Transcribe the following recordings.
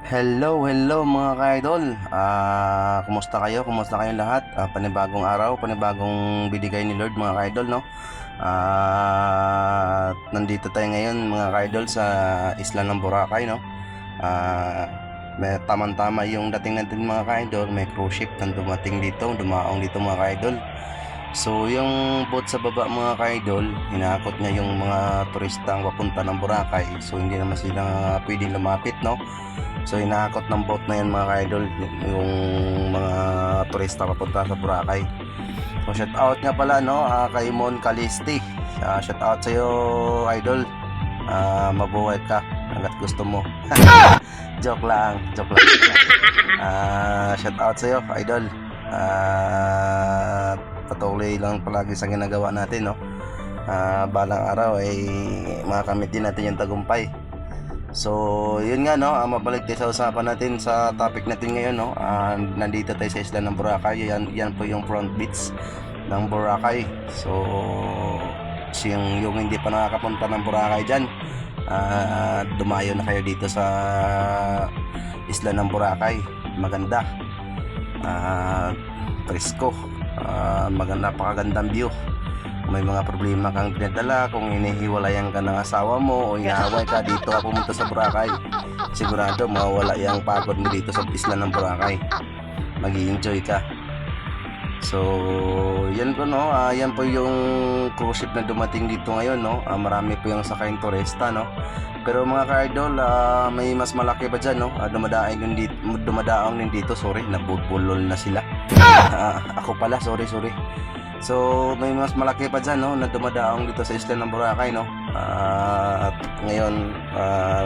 Hello mga ka-idol. Kumusta kayo? Kumusta kayong lahat? Panibagong araw, panibagong binigay ni Lord mga ka-idol, no? Nandito tayo ngayon mga ka-idol sa isla ng Boracay, no? May tamang-tama yung dating natin mga ka-idol. May cruise ship na dumating dito, dumaong dito mga ka-idol. So yung boat sa baba mga ka-idol, hinakot niya yung mga turistang papunta ng Boracay. So hindi naman sila pwedeng lumapit, no? So hinakot ng boat na yan mga ka-idol, yung mga turista papunta sa Boracay. So shout out nga pala, no, kay Mon Calisti. Shout out sa iyo idol. Mabuhay ka hangga't gusto mo. Joke lang. Shout out sa iyo idol. Patuloy lang palagi sa ginagawa natin, no. Balang araw ay makamit din natin yung tagumpay. So, yun nga, no, mabalik tayo sa usapan natin sa topic natin ngayon, no. Nandito tayo sa isla ng Boracay. Yan po yung front beach ng Boracay. So, yung hindi pa nakakapunta ng Boracay dyan, dumayo na kayo dito sa isla ng Boracay. Maganda, presko, maganda, napakagandang view. May mga problema kang dinadala, kung inihiwalayan ka ng asawa mo o inaaway ka, dito ka pumunta sa Boracay, sigurado mawawala yung pagod mo dito sa isla ng Boracay. Mag-i-enjoy ka. So yan po, no, yan po yung cruise ship na dumating dito ngayon, no. Marami po yung sakayang turista, no. Pero mga ka-idol, may mas malaki pa dyan, no. Dumadaang din dito, sorry, nabubulol na sila. Ako pala, sorry. So may mas malaki pa dyan, no, na dumadaong dito sa isla ng Boracay, no. At ngayon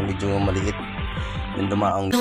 medyo maliit yung dumaong.